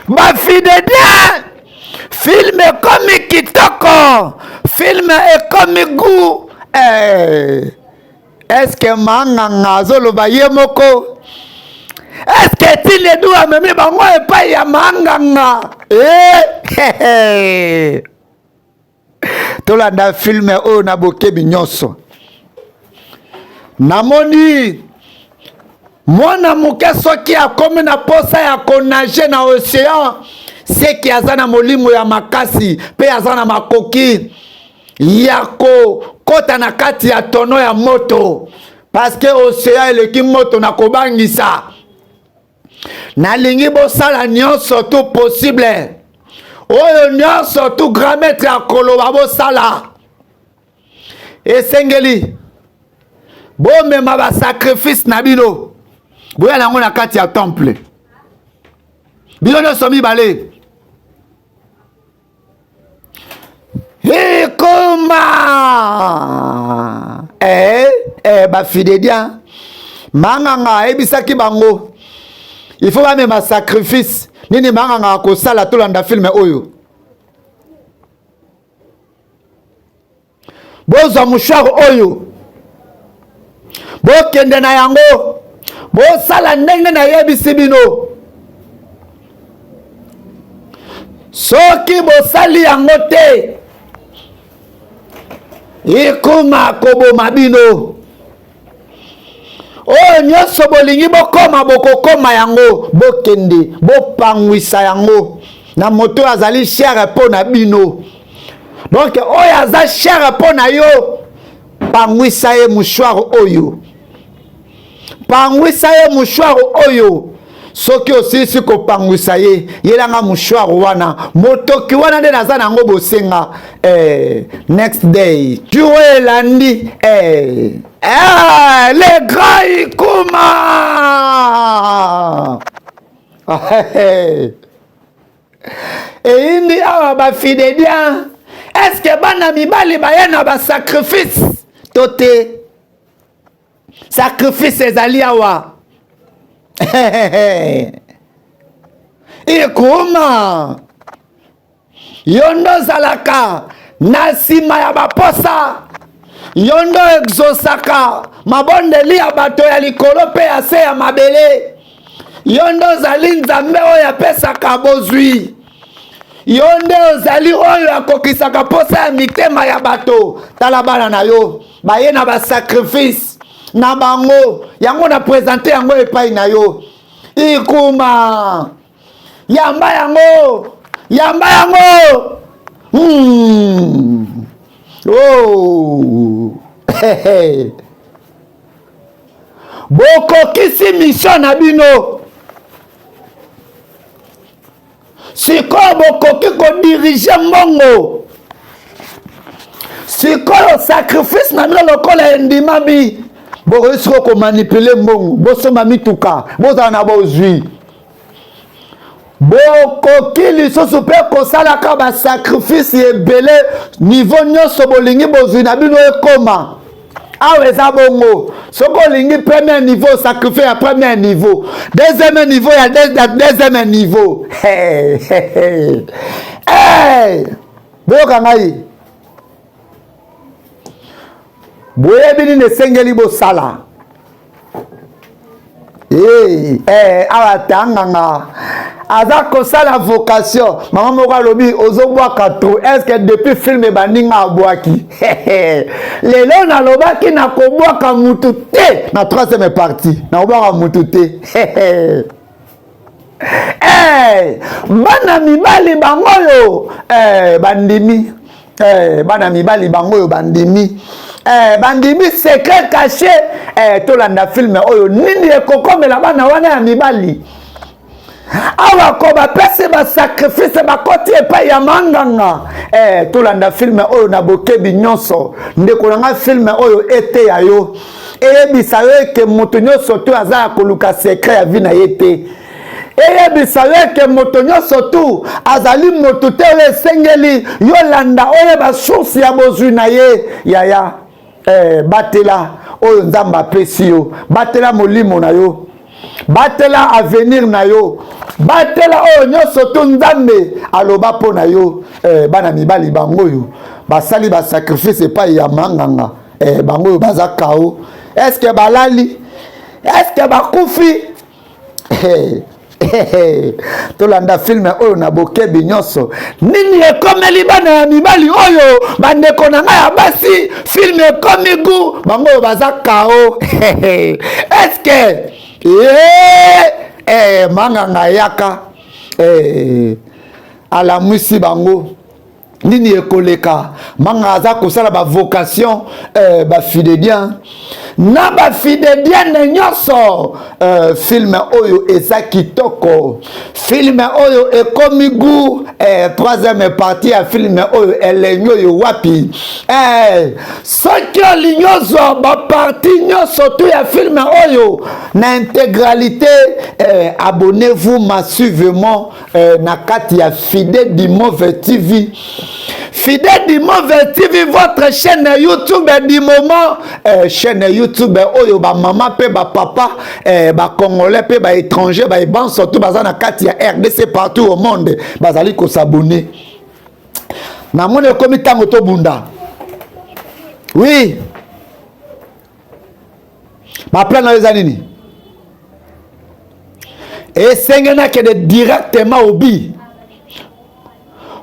Bafidede film ekomi kitoko, film ekomi goût. Est-ce que manganga azoloba ye moko? Est-ce que tiledu amemi bango epai ya manganga? Tolanda film oyo na bokebi nyonso. Namoni mwana moke soki akomi na posa ya konage na océan, seki aza na molimo ya makasi pe aza na makoki ya kokota na kati ya tono ya moto, parce que océan eleki moto na kobangisa. Nalingi bosala nyonso tout possible, oyo nyonso tout grand maître akoloba bosala. Esengeli bomema ba sacrifice na bino boya nango na kati ya temple bino nyonso mibale. Ekoma bafidedia manganga ebisaki bango il faut bamema sacrifice nini manganga akosala tolanda filme oyo. Bozwa mouchoir oyo bokende na yango bosala ndenge nayebisi bino. Soki bosali yango te ekoma koboma bino. Oyo nyonso bolingi bokoma bokokoma yango, bokende bopangwisa yango na moto azali cher mpo na bino. Donc oyo aza cher mpo na yo, pangwisa ye mouchoir oyo, pangwisa ye mouchoir oyo. Soki osilisi kopangwisa ye, yelanga mouchoir wana, motoki wana nde naza nango bosenga next day jour elandi le grand Ikuma. Eyindi awa bafidedia, est-ce que bana mibali baye na ba sacrifice tote? Sacrifice ezali awa. Ikuma yondo zalaka na nsima ya baposa, yondo exosaka mabondeli ya bato ya likolo pe ya se ya mabele, yondo zali nzambe oyo apesaka bozwi, yondo ozali oyo akokisaka posa ya mitema ya bato. Tala bana na yo baye na basacrifice na bango, yango na présenter yango epai na yo. Ikuma yamba yango, yamba yango. Oh bokokisi mission na bino, sikoyo bokoki kodirige mbongo, sikoyo sacrifice na bino lokola endimami. Bokoki komanipule mbongo, bosomba mituka, bozala na bozwi. Bokoki lisusu mpe kosalaka basacrifice ebele, niveau nyonso bolingi bozwi na bino ekoma. Awa eza bongo, soko olingi premier niveau, sacrifice ya premier niveau, deuxième niveau ya deuxième niveau. Boyoka ngai boyebi nini esengeli bosala. Awa tanganga aza kosala vocation. Mama moko alobi ozobwaka trop. Est-ce que depuis film ebandinga abwaki? Lelo nalobaki na kobwaka mutu te na troisième partie. Na kobwaka mutu te. Bana mibali bangoyo bandimi. Bana mibali bangoyo bandimi. Bandimi secret caché tolanda film oyo nini ekokomela bana wana ya mibali. Awa ko bapese ba sacrifice bakoti epai ya manganga. Tolanda film oyo na bokebi nyonso. Ndeko nanga film oyo ete ya yo. Eyebisa yo ke moto nyonso to aza ya koluka secret ya vi na ye te. Eyebisa yo ke moto nyonso tu azali moto te oyo esengeli yo landa oyo ba source ya bozwi na ye yaya. Batela oyo nzamba apesi yo, batela molimo na yo, batela avenir na yo, batela oyo nyonso to nzambe aloba mpo na yo. Bana mibali bango yo basali ba sacrifice epai ya manganga, bango yo baza kao. Est-ce que balali? Est-ce que bakufi? Tolanda film oyo na bokebi nyonso nini ekomeli bana ya mibali oyo bandeko na ngai ya basi, film ekomi gu bango oyo baza kao. Est-ce que manganga yaka alamwisi bango nini ekoleka? Manga aza kosala ba vocation ba fidélien na ba fidélien nyonso. Film oyo eza kitoko, film oyo ekomi gu. Troisième partie ya film oyo elengi oyo wapi. Soki olinyozo ba partie nyonso tu ya film oyo na intégralité, abonnez-vous massivement na kati ya Fidèle du Mauvais TV. Fidèle du Mauvais TV, votre chaîne YouTube du moment, chaîne YouTube oyo ba maman pe ba papa, ba congolais pe ba étranger ba ban surtout bazana kati ya RDC partout au monde bazali ko s'abonner. Na mone komi tango to bunda. Oui. Ba plan na ezanini. Et sengena ke de directement au bi.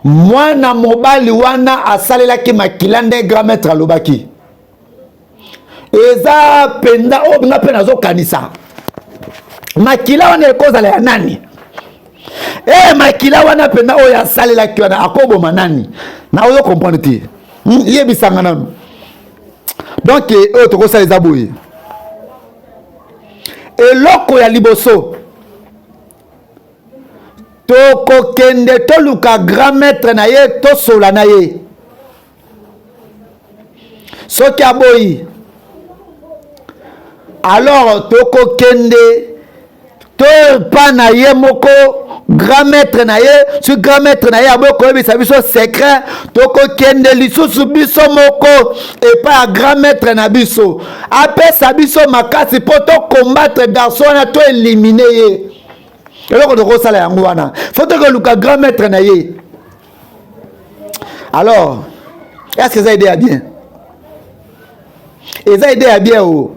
Mwana mobali wana asalelaki makila nde grand maître alobaki. Eza penda o binga pena zo kanisa. Makila wana ekozala ya nani? Makila wana penda o ya salelaki wana akoboma nani? Na oyo comprendre ti. Yebisanga nanu. Donc o to kosala eza boye. Eloko ya liboso. Toko kende toluka grand maître na ye to sola na ye. Soki aboyi. Alors toko kende to pa na ye moko grand maître na ye, su grand maître na ye aboko yebisa biso secret, toko kende lisusu biso moko et pas grand maître na biso. Apesa biso makasi po to combattre garçon na to éliminer ye. eloko tokosala yango wana faut que luka grand maître na ye. Alors est-ce que ça aide à bien? Et ça aide à bien o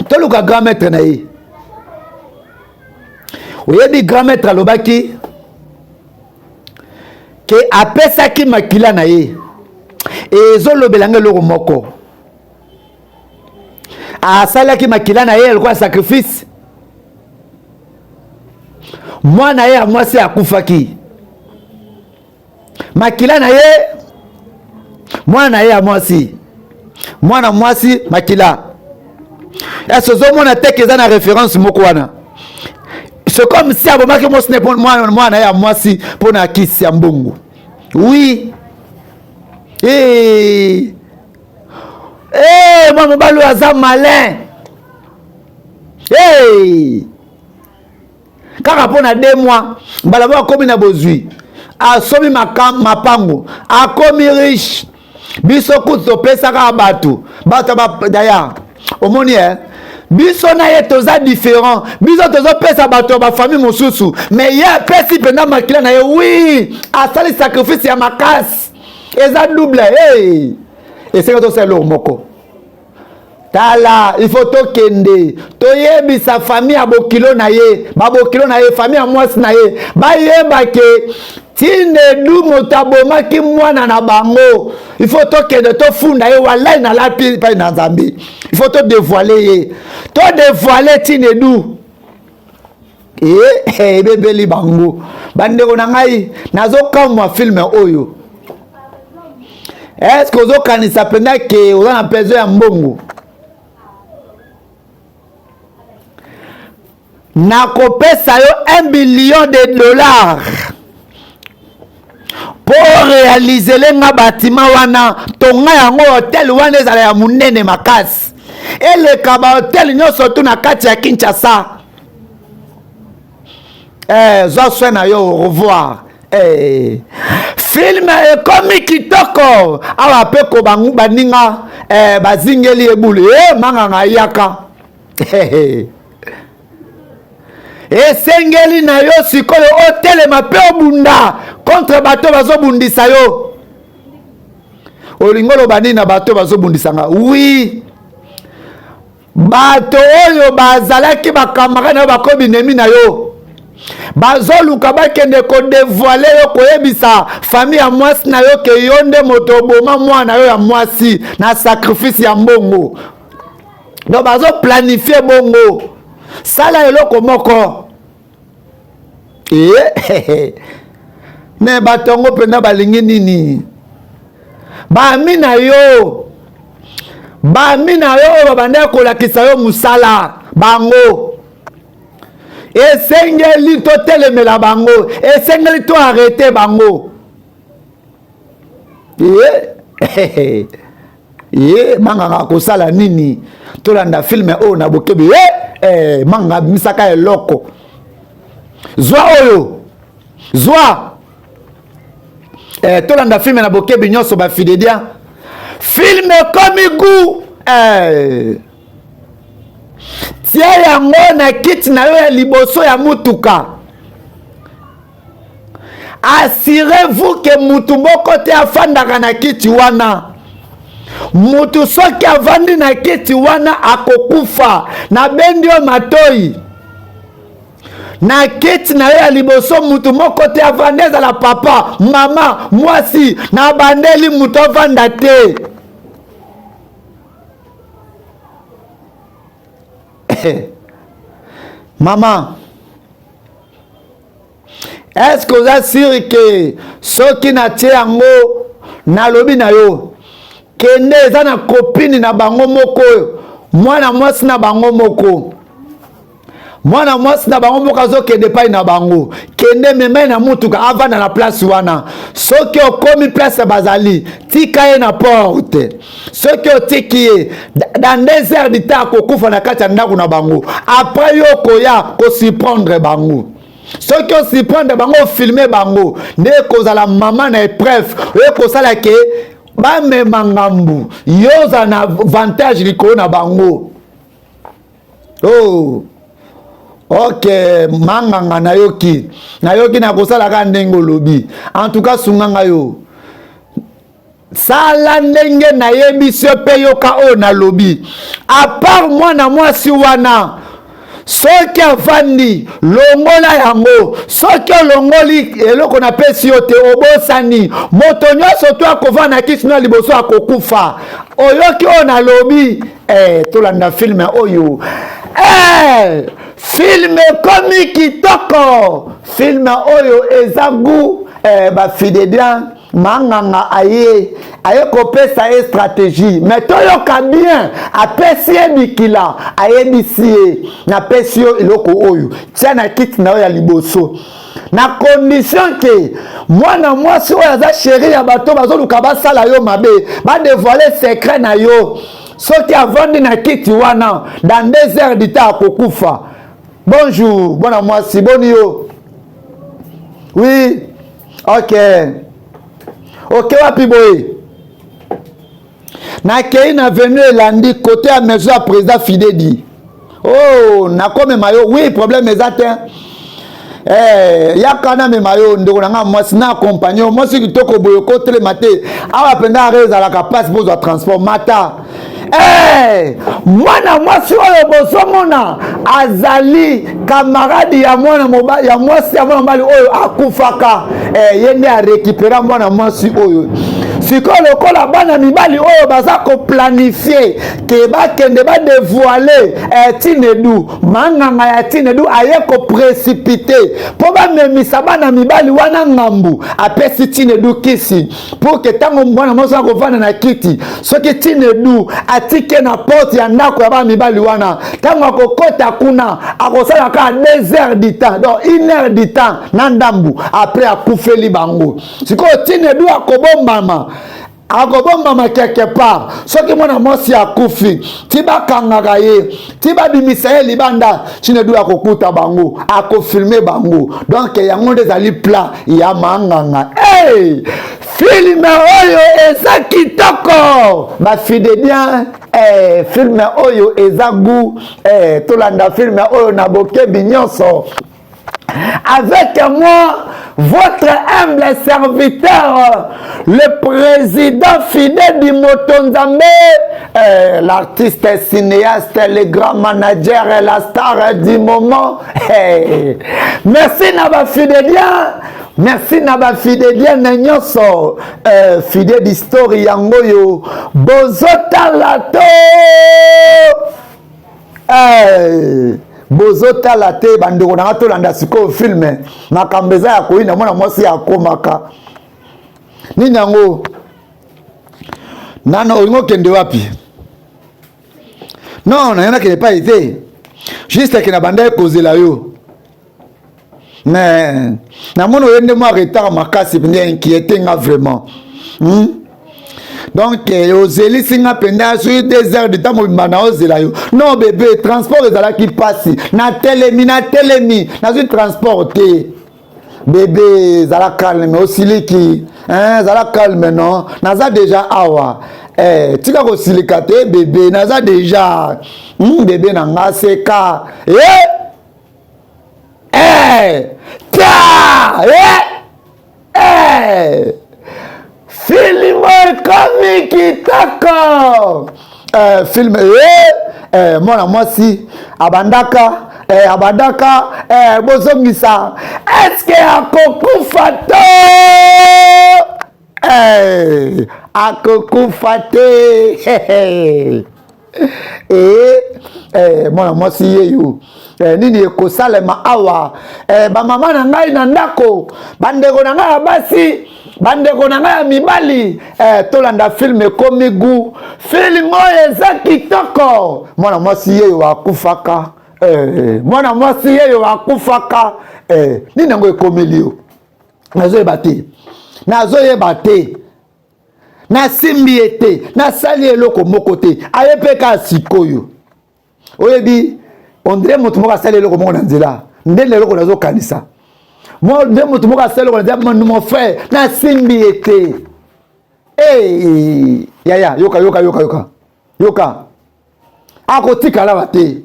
to luka grand maître na ye. Oyebi grand maître alobaki ke apesaki makila na ye ezolobelanga eloko moko asalaki makila na ye eloko ya sacrifice. Mwana ye mwasi akufaki makila na ye, mwana ye mwasi, mwana mwasi makila. Est-ce que mwana teke eza na référence moko wana? C'est comme si abomaki mwasi ne mwana ye mwasi pona kisi ya mbongo. Oui. Mwana mobali aza malin. Kaka pona 2 mois balaba akomi na bozwi asomi mapango akomi riche biso kutu topesaka bato daya omoni biso na ye toza différent, biso tozopesa bato ba famille mosusu mais ye apesi penda makila na ye. Oui, asali sacrifice ya makasi eza double. Esika tosala eloko moko tala, il faut tokende toyebisa famille ya bokilo na ye, babokilo na ye, famille ya mwasi na ye bayeba ke Tinedu moto abomaki mwana na bango. Il faut tokende tofunda ye walai na lapi pa na Nzambe. Il faut to dévoiler ye. To dévoiler Tinedu. Bebeli bango. Bandeko na ngai nazokamwa film oyo. Est-ce que ozo kanisa penda ke oza na peso ya mbongo? Nakopesa yo $1 billion pour réaliser le bâtiment wana tonga yango hotel wana ezala ya munene makasi. Et le kaba hotel nyonso tu na kati ya Kinshasa. Zo na yo au revoir. film ekomi kitoko awa pe ko bangu baninga bazingeli ebulu manganga yaka esengeli na yo sikoyo otelema pe obunda contre bato bazobundisa yo olingolo bani na bato bazobundisanga oui bato oyo bazalaki bakamara na yo bakobinemi na yo bazoluka bakende kodevoile yo koyebisa famille ya mwasi na yo ke yo nde moto oboma mwana yo ya mwasi na sacrifice ya mbongo donc bazoplanifie bongo sala eloko moko me batongo mpena balingi nini bami na yo oyo babanda kolakisa yo musala bango esengeli totelemela bango esengeli to arrete bango manganga kosala nini tolanda filme oyo na bokebi manganga misaka eloko zwa oyo zwa tolanda filme na bokebi nyonso bafidedia filme komi gu tia yango na kiti na yo ya liboso ya mutuka assurez-vous ke mutu moko te afandaka na kiti wana mutu soki avandi na kiti wana akokufa na bendi yo matoi na kiti na yo ya liboso mutu moko te avandi ezala papa mama mwasi na bandeli mutu avanda te Maman, est-ce que vous êtes sûr que ceux qui n'ont pas na lobi na yo kende eza na copine na bango moko mwana mwasi na bango moko mwana mwasi na bango moko azokende pai na bango kende meme na mutuka avanda na place wana soki okomi place bazali tika ye na porte soki otiki ye dans 2 heures du temps akokufa na kati ya ndako na bango après yo koya kosiprendre bango soki osiprendre bango ofilme bango nde kozala mama na épreuve oyo kosala ke bamema ngambu yoza na avantage likolo na bango ok manganga nayoki na kosalaka ndenge olobi en tout cas sunganga yo sala ndenge nayebisi yo mpe yoka oyo nalobi à part mwana mwasi wana soki avandi longola yango soki olongoli eloko napesi yo te obosani moto nyonso to akovanda kisi na liboso akokufa oyoki oyo nalobi tolanda filme oyo filme komi kitoko filme oyo eza gu bafidedia manganga aye kopesa ye stratégie mais toyoka bien apesi ye bikila ayebisi ye napesi yo eloko oyo tia na kiti na yo ya liboso na condition ke mwana mwasi oyo aza sheri ya bato bazoluka basala yo mabe badevoile secret na yo soki avandi na kiti wana dans 2 heures du temps akokufa bonjour mwana mwasi boni yo oui ok wapi boye nakei na venu elandi côté ya maison ya président Fidedi nakomema yo oui problème eza te yaka na mema yo ndeko na nga mwasi na accompagne yo mwasi kitoko boye kotelema te awa mpenza are ezalaka place bozwa transport mata mwana mwasi oyo bozomona azali kamaradi ya mwana mobali ya mwasi ya mwana mobali oyo akufaka ye nde arekipera mwana mwasi oyo sikoyo lokola bana mibali oyo baza koplanifie ke bakende badevoile Tinedu manganga ya Tinedu aye koprecipite mpo bamemisa bana mibali wana ngambu apesi Tinedu kisi mpo ke ntango mwana mwasi akovanda na kiti soki Tinedu atike na porte ya ndako ya bana mibali wana ntango akokota kuna akosala kaka 2 heures du temps donc 1 heure du temps na ndambu après akufeli bango sikoyo Tinedu akobombama quelque part soki mwana mwasi akufi tibakangaka ye tibabimisa ye libanda Tinedu akokuta bango akofilme bango donc yango nde ezali plat ya manganga Hey! Film oyo eza kitoko ba fidélien film oyo eza goût tolanda film oyo na bokebi nyonso avec moi votre humble serviteur le président fidèle du Motonzambe l'artiste cinéaste le grand manager la star du moment merci na ba fidélien. Merci Naba Fidélien Nyonso fidèle d'histoire yangoyo bozota lato bozota late bandeko na to landa siko film makambeza ya koina mwana mwasi ya komaka nini yango nano olingo kende wapi non na yana kene pas été juste que na banda kozela yo. Mais na mono yende mo retard makasi pende inquiété nga vraiment. Donc ozeli singa penda sur 2 heures de temps mo bana ozela yo. Non bébé transport ezala ki passe na telemi na zu transporter. Bébé zala calme osiliki zala calme non naza déjà awa tika ko silikate bébé naza déjà bébé na nga seka film comme kitoko film mwana mwasi abandaka bozongisa eske akokufa to akokufa te mwana mwasi yeyo nini ekosalema awa bamama na ngai na ndako bandeko na ngai ya basi bandeko na ngai ya mibali tolanda film ekomi gu film oyo eza kitoko mwana mwasi yeyo akufaka mwana mwasi yeyo akufaka nini yango ekomeli yo nazoyeba te nasimbi ye te nasali eloko moko te aye mpe ka sikoyo oyebi ondire moto moko asali eloko moko na nzela ndenge eloko nazokanisa nde moto moko asali eloko na nzela mon frère nasimbi ye te yaya yoka akotikala ba te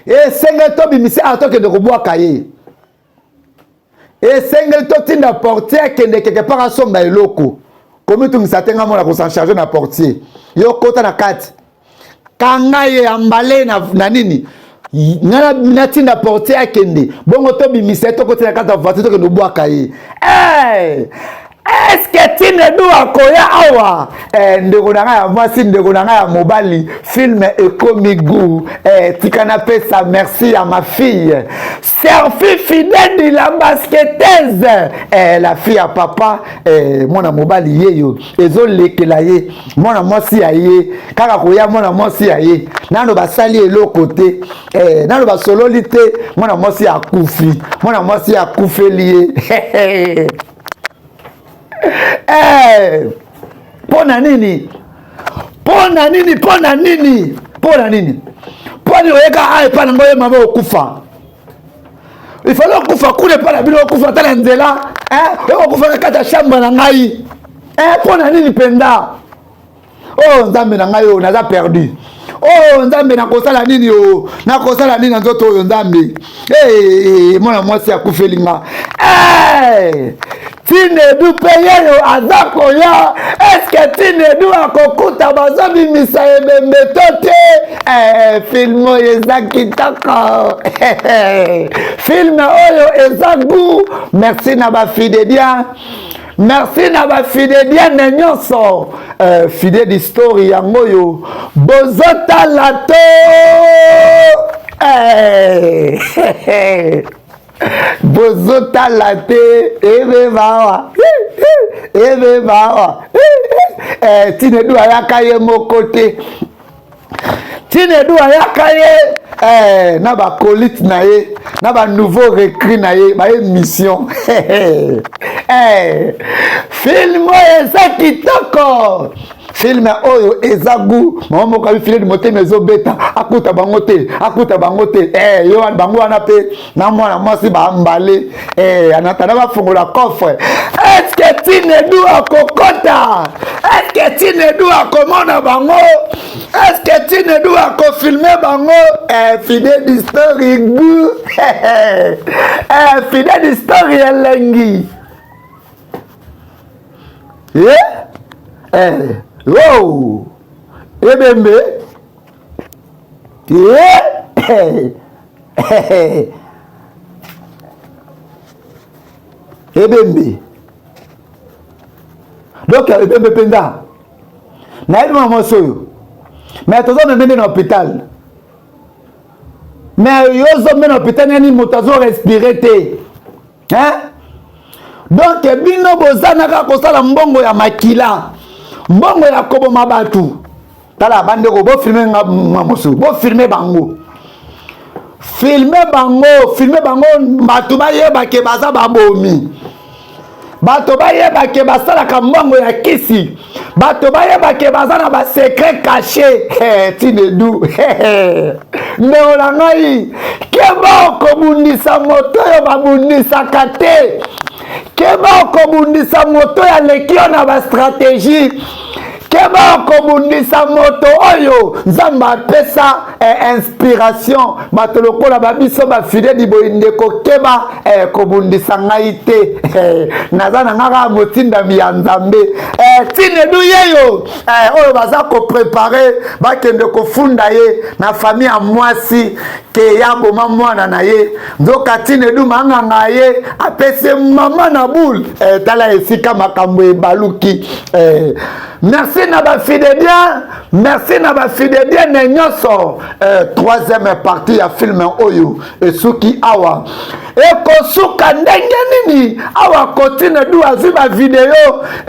esengeli tobimisi atokende kobwaka ye esengeli totinda portier akende quelque part asomba eloko komi tungisa te nga mona kosan charge na portier yo kota na kati kanga ye ambale na nini ngana natinda portier akende bongo tobimisa tokotina kati ya voiture tokende obwaka ye eske Tinedu akoya awa ndeko na ngai ya mwasi ndeko na ngai ya mobali film ekomi gu tikana pesa merci à ma fille Serfi fidèle de la basketteuse la fille à papa mwana mobali yeyo ezolekela ye mwana mwasi ya ye kaka koya mwana mwasi ya ye nano basali eloko te nano basololi te mwana mwasi akufi mwana mwasi akufeli ye pona nini poni oyeka ai pana ngoye mama okufa ifalo okufa kule pana bino okufa tala nzela okufa na kata shamba na ngai pona nini penda nzambe na ngai oyo naza perdu nzambe nakosala nini o nakosala nini na nzoto oyo nzambe mwana mwasi akufelinga Tinedu pe yeyo aza koya eske Tinedu akokuta bazobimisa ebembe to te film oyo eza kitoko film oyo eza gu merci na bafidélien merci na bafidélien na nyonso fidèle d'histoire yango oyo bozotala to bozotala te ebe bawa Tinedu ayaka ye moko te Tinedu ayaka ye na bakolite na ye na banouveau recrut na ye baye mission film oyo eza kitoko film oyo ezagu mama ko file di motema ezobeta akuta bangote yo bango wana pe na mwana mwasi ba mbale anatana ba fungola coffre. Est-ce que Tinedu akokota? Est-ce que Tinedu akomona bango? Est-ce que Tinedu akofilmer bango? Fidèle d'histoire gu fidèle d'histoire elengi. Wow! Ebembe! Ebembe! Donc, Ebembe Penda. Naïd maman soyo. Mais tu as mené dans l'hôpital. Mais tu as mené dans l'hôpital, tu as respiré. Hein? Donc, bino bozanaka kosala mbongo ya makila. Mbongo ya kobo mabatu. Tala bande ko bo filmer ngamosu, bo filmer bango. Filmer bango batu ba yeba ke baza babomi. Bato ba yeba ke basala ka mbongo ya kisi. Bato ba yeba ke baza na ba secret caché. Tinedu. Neola ngai keba ko bundisa moto yo babundisa kate. Keba kobundisa moto ya lekio na ba stratégie. Keba kobundisa moto oyo nzamba pesa inspiration bato lokola babiso ba fidèle di boindeko keba kobundisa ngai te nazana ngaka motinda mi ya nzambe Tinedu yeyo oyo baza ko préparer bakende ko funda ye na famille ya mwasi ke ya boma mwana na ye ndoka Tinedu manganga ye apese mama na boule tala esika makambo ebaluki merci na ba fidèle bien, merci na ba fidèle bien nenyoso troisième partie ya film oyo esuki awa ekosuka ndenge nini awa Tinedu azi ba video